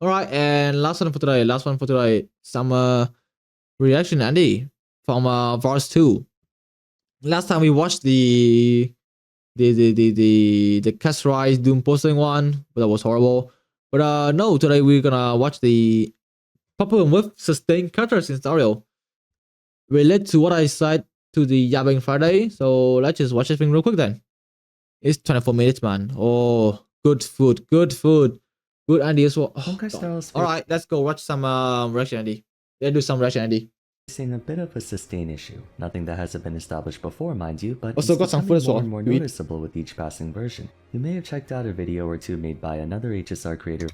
All right, and last one for today. Last one for today. Some reaction, Andy, from Verse 2. Last time we watched the cast rise doom posting one, but that was horrible. But no, today we're gonna watch the problem with sustained characters in starrail. Relate to what I said to the Yabbing Friday. So let's just watch this thing real quick then. It's 24 minutes, man. Oh, good food, good food. Good Andy as well. Oh, all right, let's go watch some reaction, Andy. Let's do some reaction, Andy. Facing a bit of a sustain issue. Nothing that hasn't been established before, mind you, but also it's got some becoming food as more well. and more noticeable with each passing version. You may have checked out a video or two made by another HSR creator.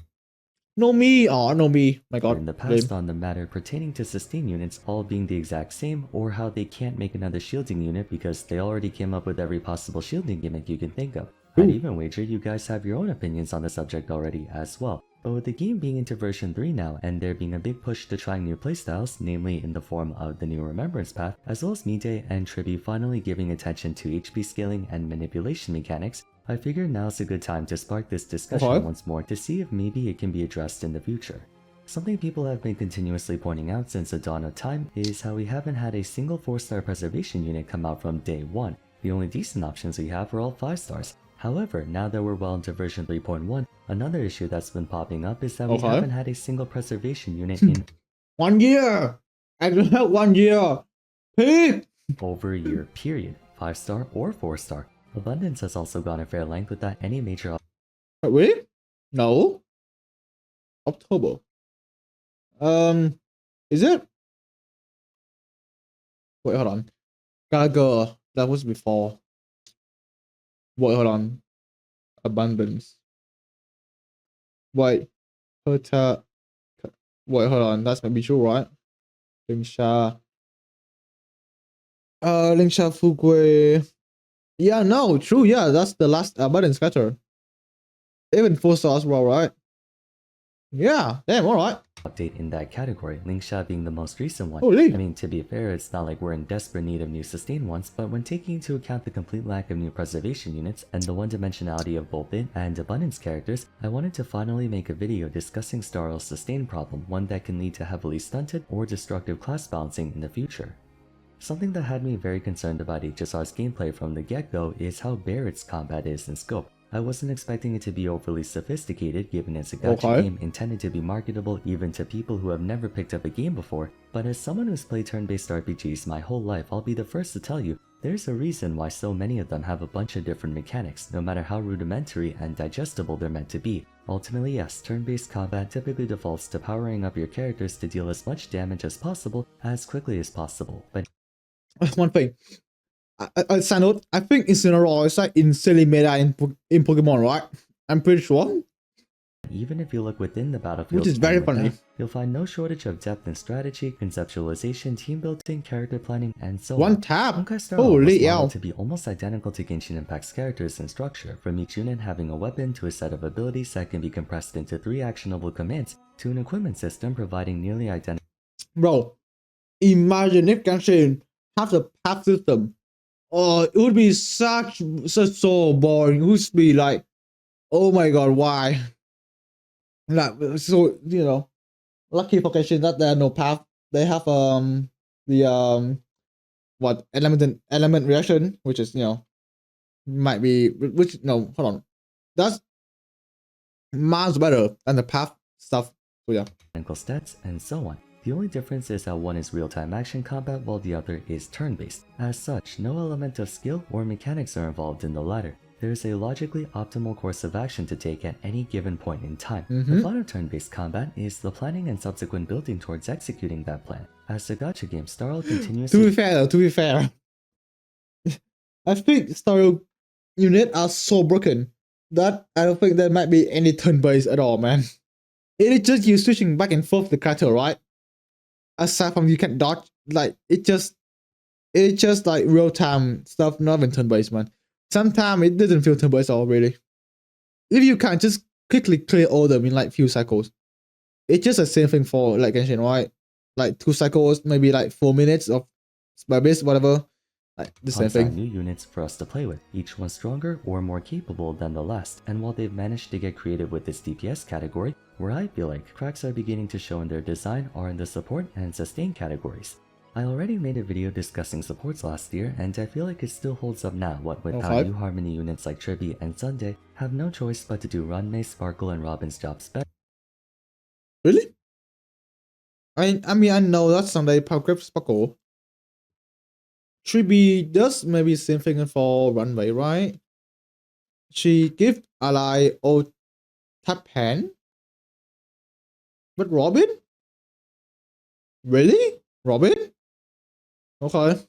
No me, oh no me, my god. In the past on the matter pertaining to sustain units all being the exact same, or how they can't make another shielding unit because they already came up with every possible shielding gimmick you can think of. I'd even wager you guys have your own opinions on the subject already as well. But with the game being into version 3 now, and there being a big push to trying new playstyles, namely in the form of the new Remembrance Path, as well as Mide and Tribi finally giving attention to HP scaling and manipulation mechanics, I figured now's a good time to spark this discussion once more to see if maybe it can be addressed in the future. Something people have been continuously pointing out since the dawn of time is how we haven't had a single 4-star preservation unit come out from day 1. The only decent options we have are all 5 stars. However, now that we're well into version 3.1, another issue that's been popping up is that we haven't had a single preservation unit in 1 year! I don't have 1 year! Hey! Over a year period, 5-star or 4-star. Abundance has also gone a fair length without any major Wait? No? October. Is it? Wait, hold on. Gallagher, that was before. Wait, hold on. Abundance. Wait. Herta. Wait, hold on. That's maybe true, right? Lingsha. Lingsha Fugui. Yeah, no, true. Yeah, that's the last abundance scatter. Even 4 stars, well, right? Yeah, damn, alright. Update in that category, Lingsha being the most recent one. Holy. I mean, to be fair, it's not like we're in desperate need of new sustain ones, but when taking into account the complete lack of new preservation units and the one-dimensionality of both it and abundance characters, I wanted to finally make a video discussing starrail's sustain problem, one that can lead to heavily stunted or destructive class balancing in the future. Something that had me very concerned about HSR's gameplay from the get-go is how bare its combat is in scope. I wasn't expecting it to be overly sophisticated given it's a gacha game intended to be marketable even to people who have never picked up a game before, but as someone who's played turn-based RPGs my whole life, I'll be the first to tell you, there's a reason why so many of them have a bunch of different mechanics, no matter how rudimentary and digestible they're meant to be. Ultimately, yes, turn-based combat typically defaults to powering up your characters to deal as much damage as possible as quickly as possible, but one thing. Side note, I think Incineroar is like insanely meta in Pokemon, right? I'm pretty sure. Even if you look within the battlefield, which is very funny, you'll find no shortage of depth in strategy, conceptualization, team building, character planning, and so on. One tap! Holy hell! To be almost identical to Genshin Impact's characters and structure, from each unit having a weapon to a set of abilities that can be compressed into 3 actionable commands, to an equipment system providing nearly identical. Bro, imagine if Genshin have the path system. Oh, it would be such so boring. It would be like, oh my god, why? Like, so, you know, lucky for Genshin that there are no path. They have the what element reaction, which is, you know, might be, which, no, hold on, that's miles better than the path stuff. So yeah, stats and so on. The only difference is that one is real-time action combat while the other is turn-based. As such, no element of skill or mechanics are involved in the latter. There is a logically optimal course of action to take at any given point in time. The fun of turn-based combat is the planning and subsequent building towards executing that plan. As the gacha game starrail continues to be fair, I think starrail units are so broken that I don't think there might be any turn-based at all, man. It is just you switching back and forth the character, right? Aside from you can dodge, like it's just like real-time stuff, not even turn-based, man. Sometimes it doesn't feel turn-based at all, really. If you can just quickly clear all them in like few cycles, it's just the same thing for like Genshin, right? Like 2 cycles, maybe like 4 minutes of spy base, whatever. Like the same thing. New units for us to play with, each one stronger or more capable than the last, and while they've managed to get creative with this DPS category, Where I feel like cracks are beginning to show in their design are in the support and sustain categories. I already made a video discussing supports last year, and I feel like it still holds up now, what with how new Harmony units like Tribby and Sunday have no choice but to do Runmei, Sparkle, and Robin's jobs better. Really? I mean, I know that Sunday Power Sparkle. 3B does maybe same thing for Runway, right? She give ally old tap hand. But Robin? Really? Robin? Okay.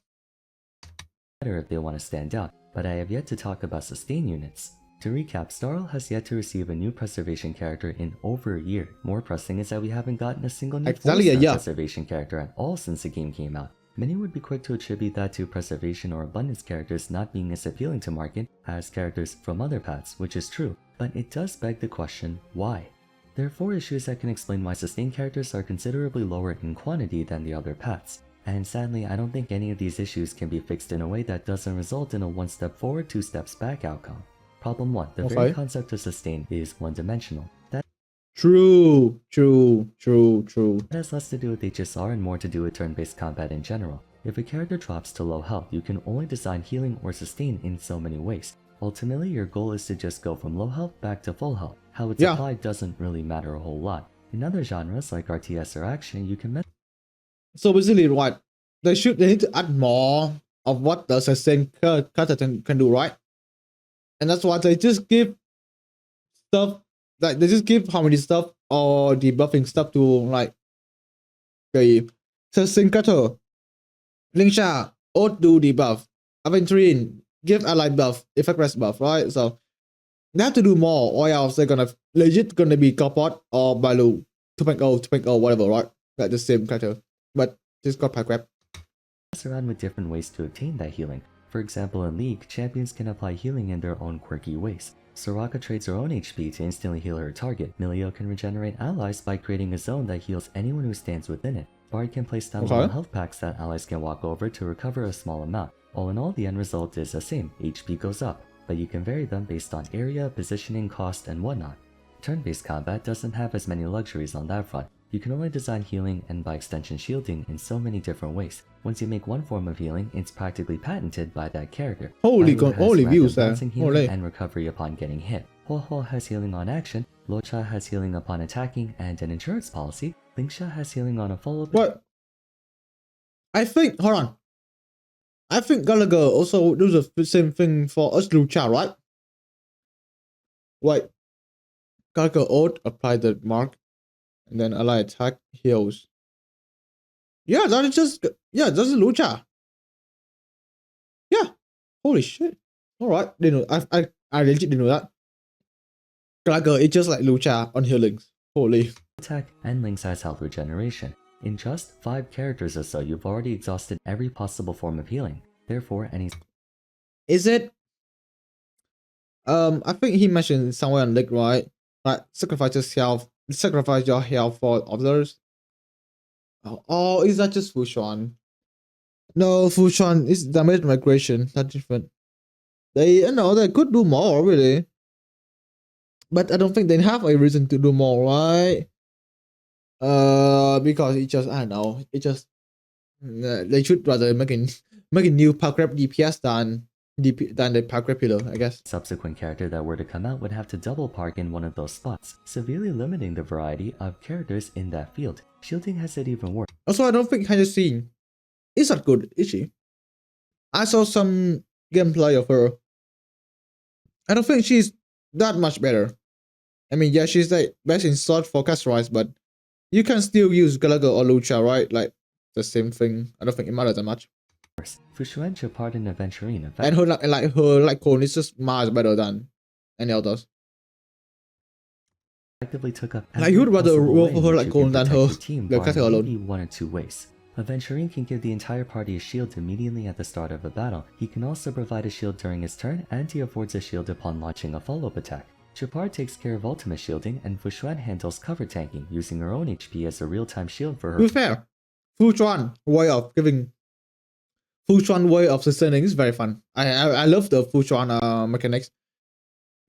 Better if they want to stand out, but I have yet to talk about sustain units. To recap, starrail has yet to receive a new preservation character in over a year. More pressing is that we haven't gotten a single new 4-star preservation character at all since the game came out. Many would be quick to attribute that to preservation or abundance characters not being as appealing to market as characters from other paths, which is true, but it does beg the question, why? There are 4 issues that can explain why sustain characters are considerably lower in quantity than the other paths. And sadly, I don't think any of these issues can be fixed in a way that doesn't result in a 1 step forward, 2 steps back outcome. Problem 1. The very concept of sustain is one-dimensional. True. That has less to do with HSR and more to do with turn-based combat in general. If a character drops to low health, you can only design healing or sustain in so many ways. Ultimately, your goal is to just go from low health back to full health. How it's applied doesn't really matter a whole lot. In other genres like RTS or action, you can so basically, right? They need to add more of what the sustain character can do, right? And that's why they just give stuff, like they just give harmony stuff or debuffing stuff to like the sustain character. Lingsha, Oath do debuff, Aventurine give ally buff, effect rest buff, right? So they have to do more, or else they're gonna be Copot or Balu 2.0, whatever, right? Like the same character, but just got pack grab. Mess around with different ways to obtain that healing. For example, in League, champions can apply healing in their own quirky ways. Soraka trades her own HP to instantly heal her target. Milio can regenerate allies by creating a zone that heals anyone who stands within it. Bard can place down little health packs that allies can walk over to recover a small amount. All in all, the end result is the same, HP goes up, but you can vary them based on area, positioning, cost, and whatnot. Turn-based combat doesn't have as many luxuries on that front. You can only design healing and by extension shielding in so many different ways. Once you make one form of healing, it's practically patented by that character. Holy views there. And recovery upon getting hit. Ho has healing on action, Locha has healing upon attacking and an insurance policy, Lingsha has healing on a follow-up. But I think, hold on. I think Gallagher also does the same thing for us Lucha, right? Wait. Gallagher Oath, apply the mark, and then ally attack, heals. Yeah, that is just, yeah, that's Lucha. Yeah. Holy shit. Alright, didn't know. I legit didn't know that. Gallagher, it's just like Lucha on healings. Holy. Attack and Link size health regeneration. In just 5 characters or so, you've already exhausted every possible form of healing. Therefore, any... Is it? I think he mentioned somewhere on Link, right? Like, sacrifice your health for others. Oh, is that just Fushan? No, Fushan is damage migration. That's different. They could do more, really. But I don't think they have a reason to do more, right? Because it just, I don't know, it just, they should rather make a new power grab DPS than the power grab pillar, I guess. Subsequent character that were to come out would have to double park in one of those spots, severely limiting the variety of characters in that field. Shielding has it even worse. Also, I don't think Hyacinth is that good, is she? I saw some gameplay of her. I don't think she's that much better. I mean, yeah, she's like best in slot for Castorise, but you can still use Gallagher or Lucha, right? Like the same thing. I don't think it matters that much. Fushuan Chapard and Aventurine. And her clone is just miles better than any others. Effectively took up like you would rather roll for her like clone than her the character alone. Maybe 1 or 2 ways. Aventurine can give the entire party a shield immediately at the start of a battle. He can also provide a shield during his turn, and he affords a shield upon launching a follow-up attack. Chapard takes care of ultimate shielding, and Fushuan handles cover tanking, using her own HP as a real-time shield for her. To be fair, Fushuan way of sustaining is very fun. I love the Fushuan mechanics.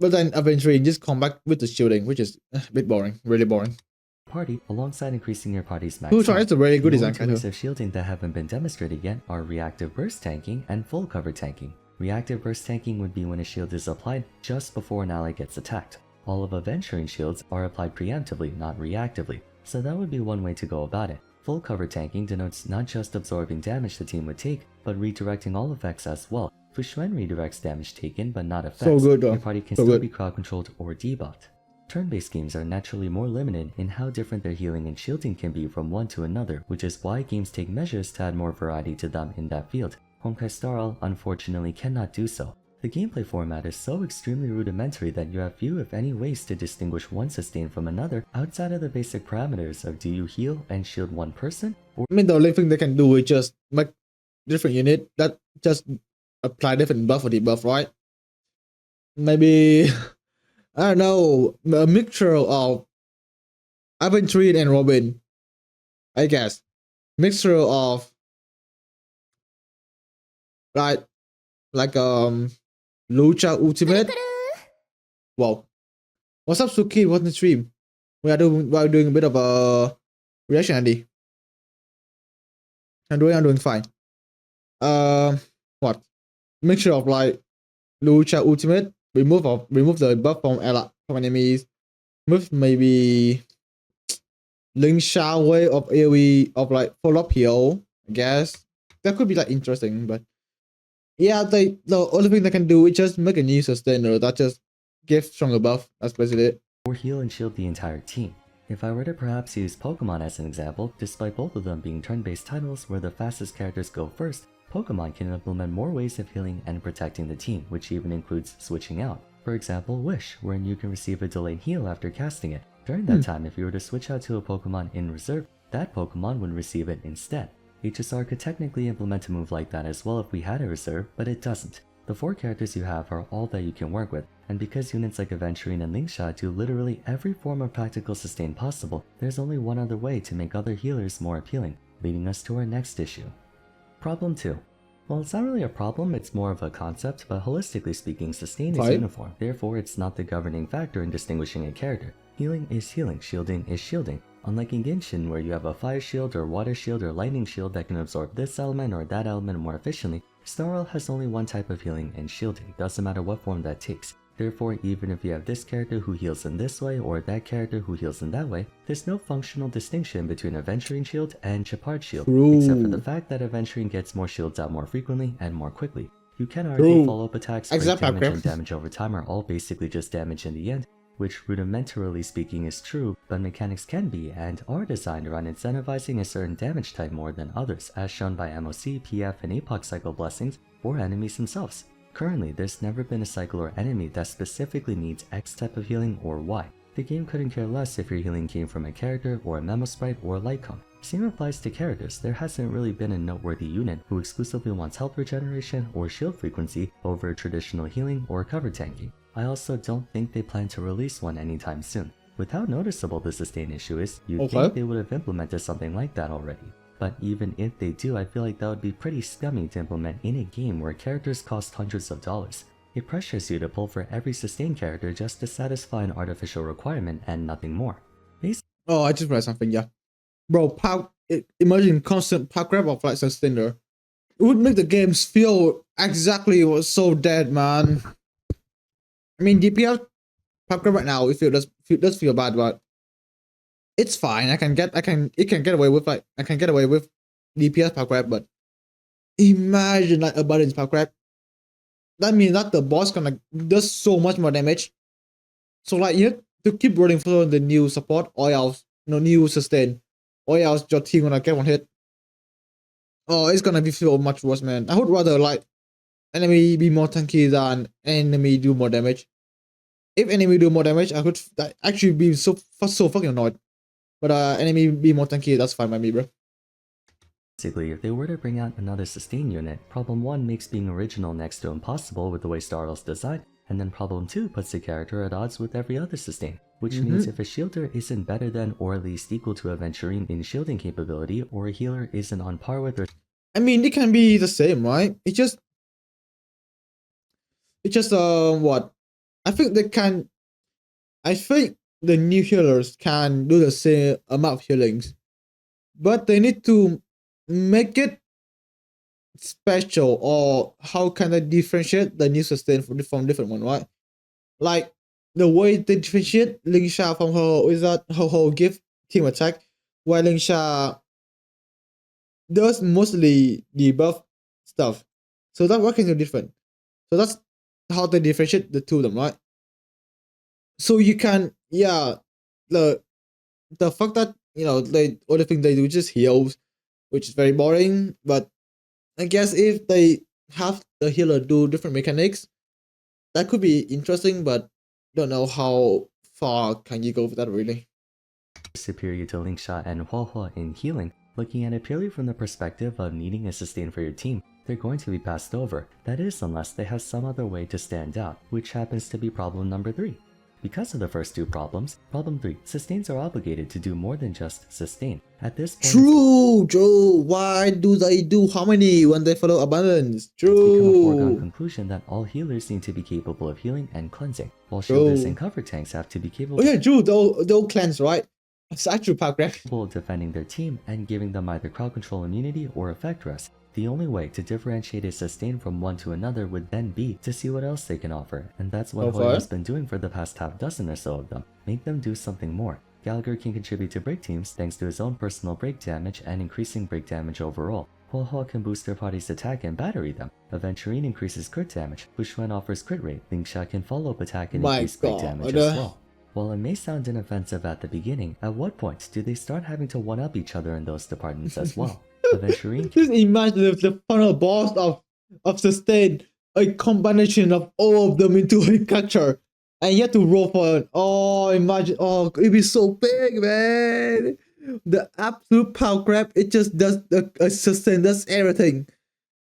But then eventually just come back with the shielding, which is a bit boring, really boring. Party alongside increasing your party's max Who tried health. a very good The design only two ways kind of shielding that haven't been demonstrated yet are reactive burst tanking and full cover tanking. Reactive burst tanking would be when a shield is applied just before an ally gets attacked. All of Aventuring shields are applied preemptively, not reactively, so that would be one way to go about it. Full cover tanking denotes not just absorbing damage the team would take, but redirecting all effects as well. Fushuan redirects damage taken but not effects. So good though. Your party can So still good. be crowd controlled or debuffed. Turn-based games are naturally more limited in how different their healing and shielding can be from one to another, which is why games take measures to add more variety to them in that field. honkaistarrail unfortunately cannot do so. The gameplay format is so extremely rudimentary that you have few if any ways to distinguish one sustain from another outside of the basic parameters of do you heal and shield one person, or I mean, the only thing they can do is just make different unit that just apply different buff or debuff, right? Maybe I don't know, a mixture of Aventine and Robin, I guess. Mixture of like Lucha Ultimate. Wow. What's up, Suki? What's the stream? We are doing a bit of a reaction, Andy. I'm doing fine. What? Mixture of like Lucha Ultimate, remove the buff from enemies, move maybe Link Sha way of AoE of like follow-up heal, I guess. That could be like interesting, but yeah, the only thing they can do is just make a new sustainer that just gives stronger buff. That's basically it. or heal and shield the entire team. If I were to perhaps use Pokemon as an example, despite both of them being turn-based titles where the fastest characters go first, Pokemon can implement more ways of healing and protecting the team, which even includes switching out. For example, Wish, wherein you can receive a delayed heal after casting it. During that time, if you were to switch out to a Pokemon in reserve, that Pokemon would receive it instead. HSR could technically implement a move like that as well if we had a reserve, but it doesn't. The 4 characters you have are all that you can work with, and because units like Aventurine and Linkshot do literally every form of practical sustain possible, there's only one other way to make other healers more appealing, leading us to our next issue. Problem 2. Well, it's not really a problem, it's more of a concept, but holistically speaking, sustain is uniform, therefore it's not the governing factor in distinguishing a character. Healing is healing, shielding is shielding. Unlike in Genshin, where you have a fire shield or water shield or lightning shield that can absorb this element or that element more efficiently, Starrail has only one type of healing and shielding, doesn't matter what form that takes. Therefore, even if you have this character who heals in this way or that character who heals in that way, there's no functional distinction between Aventurine shield and Shepard shield, except for the fact that Aventurine gets more shields out more frequently and more quickly. You can argue follow-up attacks, break damage, and damage over time are all basically just damage in the end, which rudimentarily speaking is true, but mechanics can be and are designed around incentivizing a certain damage type more than others, as shown by MOC, PF, and Epoch cycle blessings for enemies themselves. Currently, there's never been a cycle or enemy that specifically needs X type of healing or Y. The game couldn't care less if your healing came from a character or a memo sprite or a light cone. Same applies to characters, there hasn't really been a noteworthy unit who exclusively wants health regeneration or shield frequency over traditional healing or cover tanking. I also don't think they plan to release one anytime soon. With how noticeable the sustain issue is, you'd think they would have implemented something like that already. But even if they do, I feel like that would be pretty scummy to implement in a game where characters cost hundreds of dollars. It pressures you to pull for every sustain character just to satisfy an artificial requirement and nothing more. Oh, I just read something, yeah. Bro, imagine constant power grab of like sustainer. It would make the games feel exactly what's so dead, man. I mean, DPS power grab right now, it does feel bad, but it's fine. It can get away with DPS power grab, but imagine like a balance power grab. That means that the boss can like does so much more damage. So like you have to keep rolling for the new support or else new sustain. Or else your team gonna get one hit. Oh, it's gonna be so much worse, man. I would rather like enemy be more tanky than enemy do more damage. If enemy do more damage, I could actually be so fucking annoyed. But enemy be more tanky, that's fine by me, bro. Basically, if they were to bring out another sustain unit, problem 1 makes being original next to impossible with the way Starrail's designed, and then problem 2 puts the character at odds with every other sustain, which means if a shielder isn't better than or at least equal to Aventurine in shielding capability, or a healer isn't on par with or I mean, it can be the same, right? It's just what? I think they can. I think the new healers can do the same amount of healings, but they need to make it special. Or how can I differentiate the new sustain from different one, right? Like the way they differentiate Lingsha from her wizard, her gift team attack, while Lingsha does mostly debuff stuff. So that working is different. So that's how they differentiate the two of them, right? So you can, yeah, the fact that they only thing they do is just heals, which is very boring. But I guess if they have the healer do different mechanics, that could be interesting. But don't know how far can you go with that really. Superior to Lingsha and Huohuo in healing, looking at it purely from the perspective of needing a sustain for your team, they're going to be passed over. That is, unless they have some other way to stand out, which happens to be problem number 3. Because of the first two problems, problem 3, sustains are obligated to do more than just sustain. At this point, True, Joe. Why do they do harmony when they follow abundance? it's become a foregone True. conclusion that all healers need to be capable of healing and cleansing, while shielders and True. cover tanks have to be Oh capable yeah, true. They'll cleanse, right? It's actually paragraph. of defending their team and giving them either crowd control immunity or effect rest. The only way to differentiate a sustain from one to another would then be to see what else they can offer, and that's what Hoyo has been doing for the past half dozen or so of them. Make them do something more. Gallagher can contribute to break teams thanks to his own personal break damage and increasing break damage overall. Huohuo can boost their party's attack and battery them. Aventurine increases crit damage. Bushwen offers crit rate. Lingsha can follow up attack and increase break damage as well. While it may sound inoffensive at the beginning, at what point do they start having to one-up each other in those departments as well? Aventurine Just imagine if the final boss of sustain a combination of all of them into a character, and you have to roll for it. Oh, imagine! Oh, it'd be so big, man. The absolute power grab, it just does a sustain, does everything.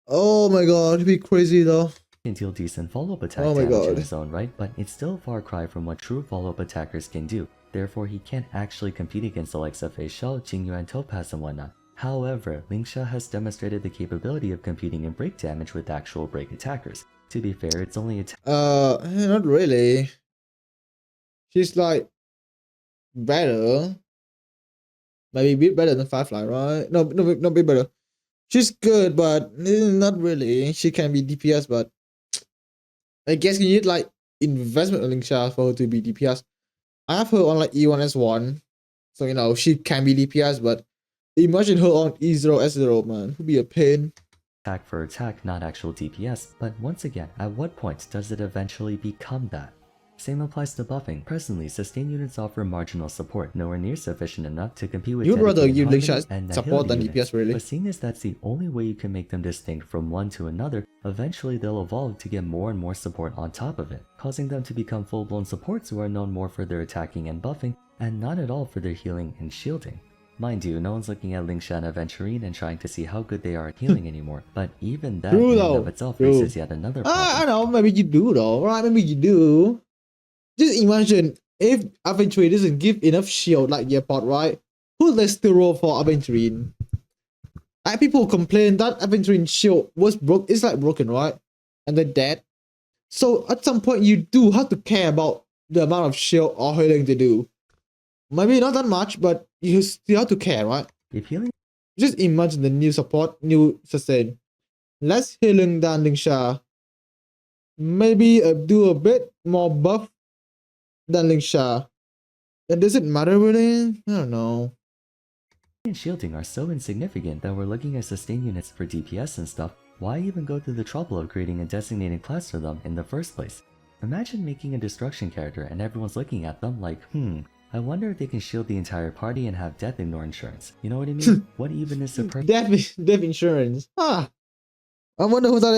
Oh my god, it'd be crazy though. can deal decent follow-up attack Oh my damage in god. his own right, but it's still a far cry from what true follow-up attackers can do. Therefore, he can't actually compete against the likes of Fei Shao, Jingyu, and Topaz and whatnot. However, Lingsha has demonstrated the capability of competing in break damage with actual break attackers. To be fair, it's only Not really. She's like better. Maybe a bit better than Firefly, right? No, not bit better. She's good, but not really. She can be DPS, but I guess you need like investment on Lingsha for her to be DPS. I have her on like E1S1, so she can be DPS, but imagine her on E0S0, man. Would be a pain. attack for attack, not actual DPS, but once again, at what point does it eventually become that? Same applies to buffing. Presently, sustain units offer marginal support, nowhere near sufficient enough to compete with You'd rather dedicated give harmony Lingsha and support than agility units. DPS, really. But seeing as that's the only way you can make them distinct from one to another, eventually they'll evolve to get more and more support on top of it, causing them to become full-blown supports who are known more for their attacking and buffing, and not at all for their healing and shielding. Mind you, no one's looking at Lingsha and Aventurine and trying to see how good they are at healing anymore, but even that True, in though. and of itself True. raises yet another problem. I know, maybe you do though, right? Maybe you do. Just imagine if Aventurine doesn't give enough shield like Yeaport, right? Who let's still roll for Aventurine? Like people complain that Aventurine shield was it's like broken, right? And they're dead. So at some point you do have to care about the amount of shield or healing they do. Maybe not that much, but you still have to care, right? If healing Just imagine the new support, new sustain. Less healing than Lingsha. Maybe do a bit more buff than Lingsha. And does it matter really? I don't know. and shielding are so insignificant that we're looking at sustain units for DPS and stuff, why even go through the trouble of creating a designated class for them in the first place? Imagine making a destruction character and everyone's looking at them like, I wonder if they can shield the entire party and have death ignore insurance. You know what I mean? What even is the purpose? Death insurance. I wonder who that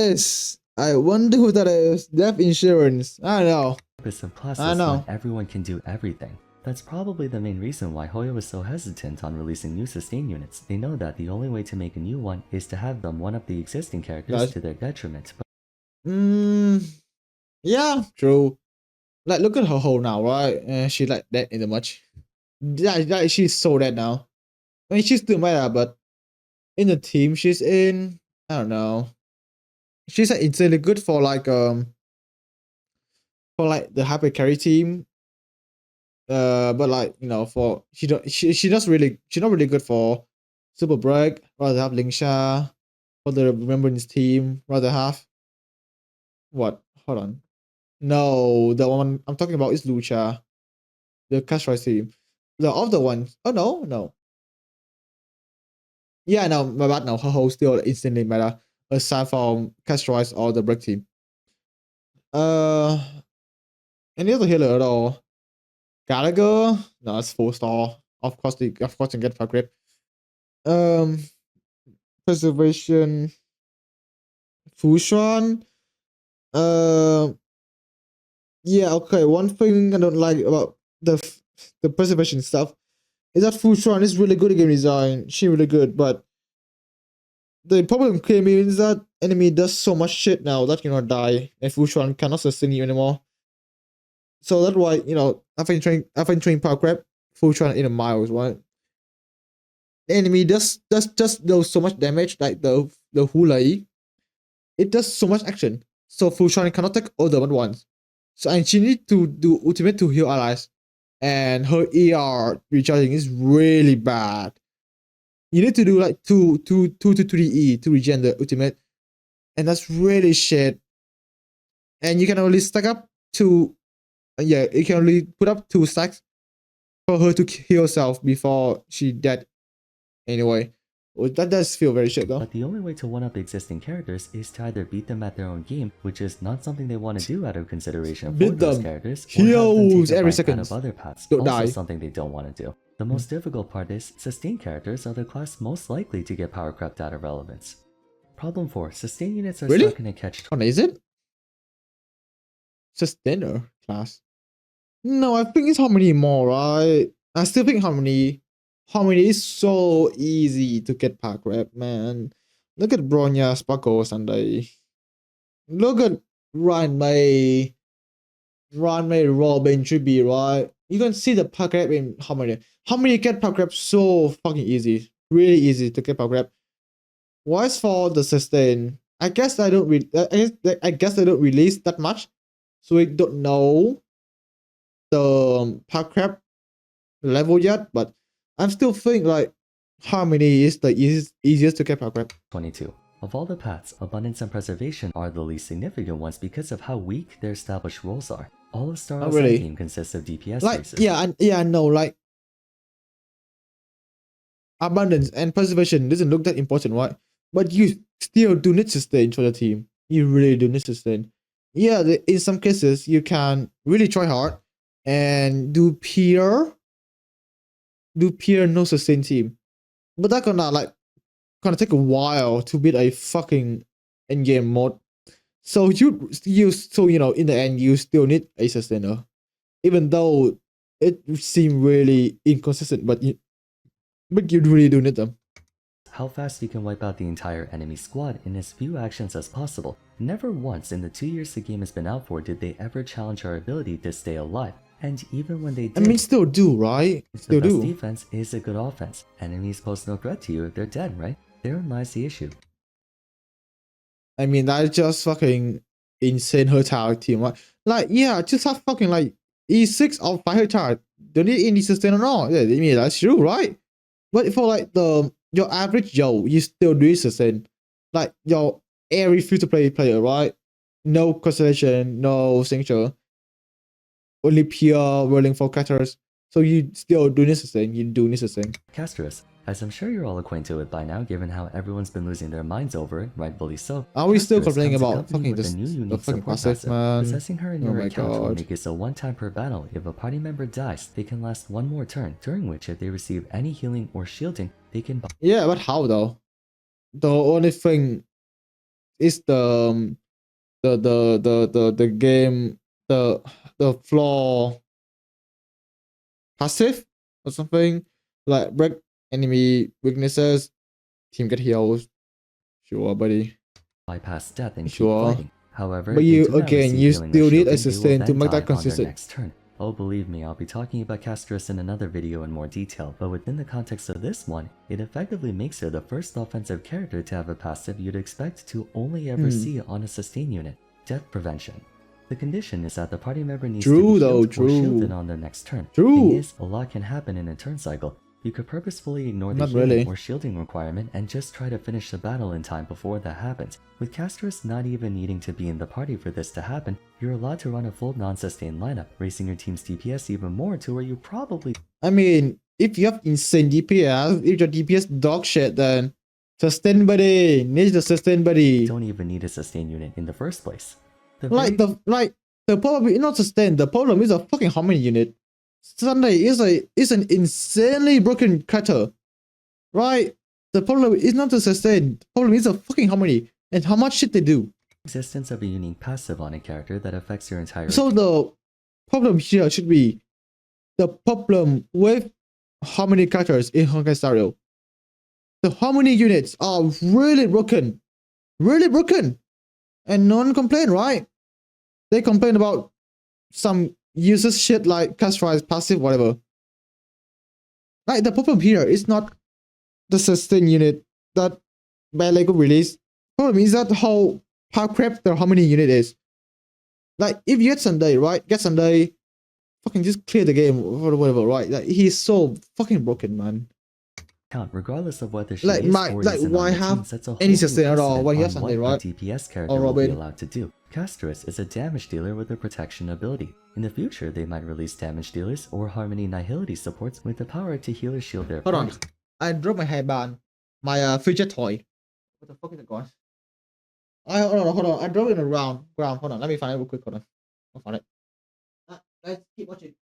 is. Death insurance. I don't know. Purpose of classes I know. when everyone can do everything. That's probably the main reason why Hoyo is so hesitant on releasing new sustain units. They know that the only way to make a new one is to have them one-up the existing characters to their detriment. Yeah, true. Like, look at her hole now, right? She like dead in the much. Yeah, she's so dead now. I mean, she's still meta, but in the team she's in, I don't know. She's like insanely good for like for like the hyper carry team. But like for she's not really good for super break. Rather have Lingsha for the remembrance team. Rather have what? Hold on. No, the one I'm talking about is Lucha, the Castrise team. The other ones. Oh no. Yeah, no, my bad. No, Ho still instantly meta aside from Castrise or the break team. Any other healer at all? Gallagher? No, it's 4-star. Of course, you can get for grip. Preservation. Fushan. Yeah, okay. One thing I don't like about the preservation stuff is that Fushan is really good at game design. She's really good, but the problem came in is that enemy does so much shit now that you're gonna die, and Fushan cannot sustain you anymore. So that's why I've been training power grab Fushan in a miles, right? The enemy just does so much damage, like the Hulai. It does so much action. So Fushan cannot take all them at once. So and she needs to do ultimate to heal allies. And her ER recharging is really bad. You need to do like 2 to 3 E to regen the ultimate. And that's really shit. And you can only stack up you can only put up 2 stacks for her to heal herself before she dead. Anyway, that does feel very shit though. But the only way to one-up existing characters is to either beat them at their own game, which is not something they want to do out of consideration for those characters, or have them take a bite out of other paths, also something they don't want to do. The most difficult part is, sustained characters are the class most likely to get power crept out of relevance. Problem 4. Sustain units are stuck in a catch. Oh, is it? Sustainer class? No, I think it's harmony more, right? I still think harmony is so easy to get power grab, man. Look at Bronya, Sparkle, Sunday. Look at Ranmei, Robin, Chibi, right? You can see the power grab in harmony. Harmony get power grab so fucking easy. Really easy to get power grab. Whereas for the sustain, I guess I don't release that much, so we don't know the power grab level yet. But I'm still thinking like harmony is the easiest to get power grab. 22. Of all the paths, abundance and preservation are the least significant ones because of how weak their established roles are. All of Starrail's team consists of DPS races. I know, like abundance and preservation doesn't look that important, right? But you still do need sustain for the team. You really do need sustain. Yeah, in some cases you can really try hard and do pure no sustain team, but that gonna take a while to beat a fucking endgame mod. So in the end you still need a sustainer, even though it seems really inconsistent, but you really do need them. How fast you can wipe out the entire enemy squad in as few actions as possible. Never once in the 2 years the game has been out for did they ever challenge our ability to stay alive. And even when they did, I mean, still do, right? The best defense is a good offense. Enemies pose no threat to you if they're dead, right? Therein lies the issue. I mean, that's just fucking insane Hertile team, right? Like, yeah, just have fucking like E6 or 5 Hertile. Don't need any sustain at all. Yeah, I mean, that's true, right? But for like your average Joe, you still do sustain. Like your every free-to-play player, right? No constellation, no signature. Only pure rolling for characters. So you still do need sustain. You do need sustain. Castris, as I'm sure you're all acquainted with by now, given how everyone's been losing their minds over it, rightfully so. Are we still complaining about fucking the fucking passive, man? Possessing her in your account will make it so one time per battle, if a party member dies, they can last one more turn, during which if they receive any healing or shielding, they can... Yeah, but how though? The only thing is the game, the flaw passive or something, like break enemy weaknesses, team get healed. Sure, buddy. Bypass death and keep fighting. However, but you still need a sustain to make that consistent. Next turn. Oh, believe me, I'll be talking about Castris in another video in more detail, but within the context of this one, it effectively makes her the first offensive character to have a passive you'd expect to only ever see on a sustain unit, death prevention. The condition is that the party member needs True to be though, healed or shielded true. on their next turn. True. Thing is, a lot can happen in a turn cycle. You could purposefully ignore the Not healing really. or shielding requirement and just try to finish the battle in time before that happens. With casters not even needing to be in the party for this to happen, you're allowed to run a full non-sustained lineup, raising your team's DPS even more to where you probably I mean, if you have insane DPS, if your DPS dog shit, then sustain buddy needs the sustain buddy. don't even need a sustain unit in the first place. The problem is not sustain. The problem is a fucking harmony unit. Sunday is an insanely broken cutter, right? The problem is not the sustain. The problem is a fucking harmony and how much shit they do. existence of a unique passive on a character that affects your entire So the problem here should be the problem with harmony cutters in Honkai starrail. The harmony units are really broken, and no one complain, right? They complain about some useless shit like castrise passive, whatever. Like the problem here is not the sustain unit that Bad Lego released. Problem is that how crap the harmony unit is. Like if you get Sunday, right? Get Sunday, fucking just clear the game or whatever, right? Like he's so fucking broken, man. count, regardless of whether she Like, is my- or like, isn't why on the have team, sets a whole any new sustain at all precedent when you on have something, what right? a DPS Or character will be Robin. allowed to do. Castress is a damage dealer with a protection ability. In the future, they might release damage dealers or Harmony Nihility supports with the power to heal or shield their Hold on. party. I dropped my hairband. My fidget toy. What the fuck is it gone? Hold on. I dropped it on the ground. Hold on. Let me find it real quick. Hold on. I'll find it. Guys, keep watching.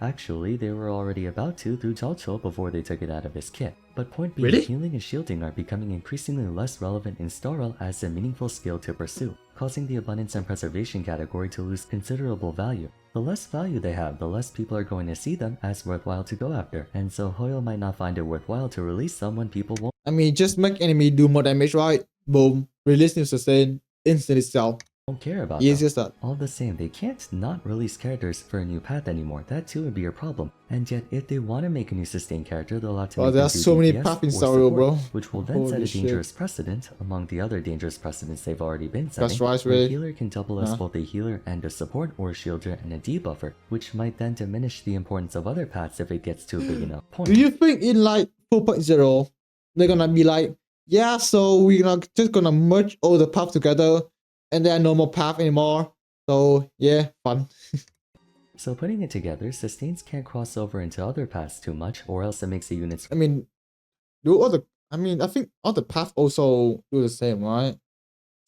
Actually, they were already about to through Jalcho before they took it out of his kit. But point being, Really? healing and shielding are becoming increasingly less relevant in starrail as a meaningful skill to pursue, causing the abundance and preservation category to lose considerable value. The less value they have, the less people are going to see them as worthwhile to go after, and so Hoyo might not find it worthwhile to release them when people won't. I mean, just make enemy do more damage, right? Boom. Release new sustain. Instant itself. Care about Easy them. as that. All the same, they can't not release characters for a new path anymore. That too would be a problem. And yet, if they want to make a new sustain character, they'll have to Oh, make there's them do so many DPS paths in or starrail, support, bro. which will then set Holy a shit. dangerous precedent among the other dangerous precedents they've already been setting. That's right, where a really. healer can double as both a healer and a support or shielder and a debuffer, which might then diminish the importance of other paths if it gets to a big enough point. Do you think in like 4.0, they're gonna be like, yeah, so we're just gonna merge all the paths together and there are no more paths anymore? So yeah, fun. So putting it together, sustains can't cross over into other paths too much, or else it makes the units I think all the paths also do the same, right?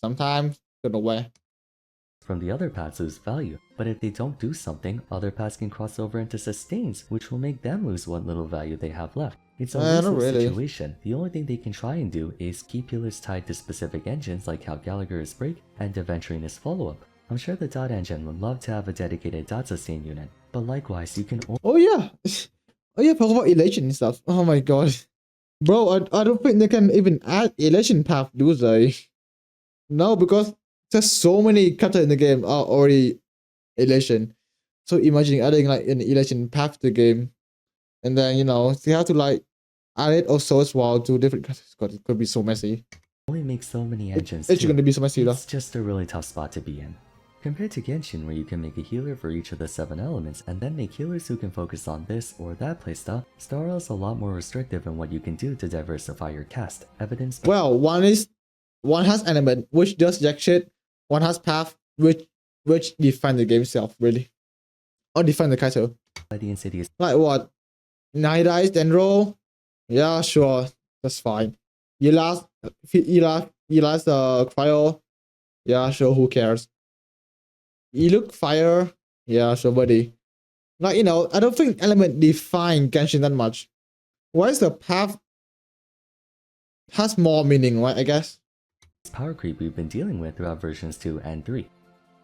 Sometimes, don't know where. from the other paths lose value, but if they don't do something, other paths can cross over into sustains, which will make them lose what little value they have left. It's a Not lose-lose really. situation. The only thing they can try and do is keep healers tied to specific engines like how Gallagher is break and Aventuring is follow-up. I'm sure the dot engine would love to have a dedicated dot sustain unit, but likewise you can Oh yeah. Oh yeah, talk about elation and stuff. Oh my god. Bro, I don't think they can even add elation path, do they? No, because there's so many cutters in the game are already elation. So imagine adding like an elation path to the game. And then, they have to like add it also as well to different cutters. God, it could be so messy. only make so many engines It's too. gonna be so messy though. It's just a really tough spot to be in. Compared to Genshin, where you can make a healer for each of the 7 elements and then make healers who can focus on this or that playstyle, starrail is a lot more restrictive in what you can do to diversify your cast, evidenced by Well, one has element which does jack shit. One has path which define the game itself, really. Or define the cutter. the insidious Like what? 9 dice, then roll? Yeah, sure. That's fine. You last the cryo? Yeah, sure, who cares? You look fire? Yeah, sure, buddy. Like, I don't think element define Genshin that much. Why is the path has more meaning, right, I guess? power creep we've been dealing with throughout versions 2 and 3.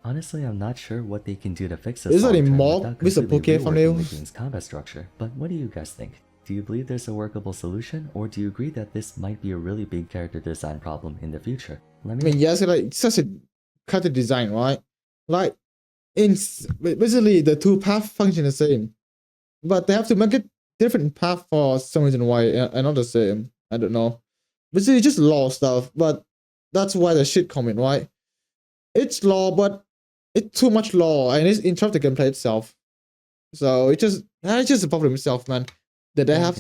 Honestly, I'm not sure what they can do to fix this Is that a long-term mob without with a completely Poké thumbnail? reworking the game's combat structure, but what do you guys think? Do you believe there's a workable solution, or do you agree that this might be a really big character design problem in the future? Let I me mean, yes, like it's such a cutter design, right? Like, basically the two paths function the same, but they have to make it different path for some reason why and not the same. I don't know. Basically, just law stuff, but that's why the shit comment, right? it's law, but it's too much law and it's interrupt the gameplay itself. So it's just a problem itself, man. That they have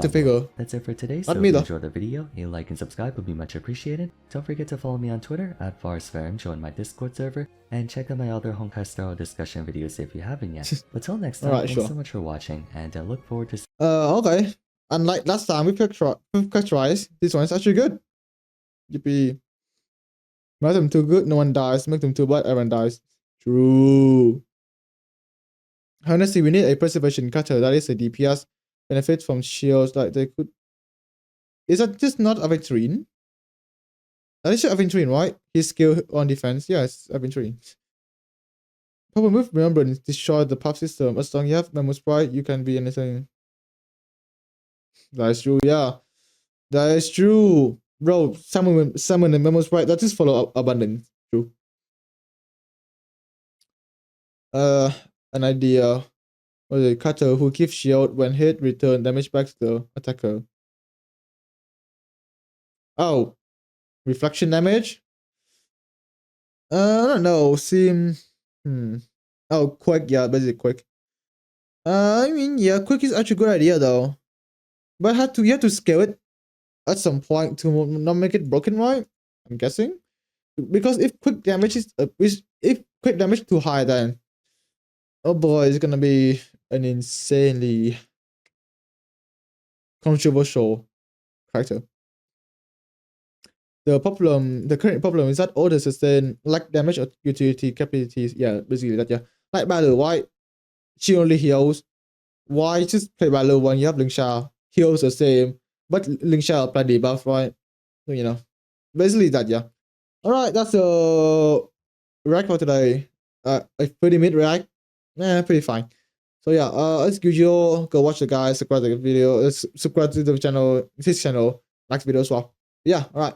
to figure. That's it for today. Not So me if you though. enjoyed the video, a like and subscribe would be much appreciated. Don't forget to follow me on Twitter at @FarSfair, join my Discord server, and check out my other Honkai Star Rail discussion videos if you haven't yet. But till next time, thanks so much for watching, and I look forward to. Okay. Unlike last time we picked tries, this one's actually good. Yippee. Make them too good, no one dies. Make them too bad, everyone dies. True. Honestly, we need a preservation cutter that is a DPS benefit from shields like they could. Is that just not Aventurine? That is Aventurine, right? His skill on defense. Yes, Aventurine. Problem with remembrance destroy the pub system. As long as you have Memo Sprite, you can be anything. That is true, yeah. That is true. Bro, summon the Memo Sprite, that just follow abundance. True. An idea. Or the cutter who gives shield when hit, return damage back to the attacker. Oh, reflection damage? I don't know. Oh, quick. Yeah, basically quick. I mean, yeah, quick is actually a good idea though. But you have to scale it at some point to not make it broken, right? I'm guessing. Because if quick damage if quick damage too high, then oh boy, it's gonna be an insanely controversial character. The current problem is that all the sustain lack damage or utility capabilities. Yeah, basically that. Yeah, like Battle White, she only heals. Why just play Battle when you have Lingsha heals the same, but Lingsha apply debuff, right? So, you know, basically that. Yeah. All right, that's a react for today. A 30-minute react. Pretty fine. So yeah, as usual, go watch the guys, subscribe to the video, subscribe to the channel, this channel, next video as well. Yeah, all right.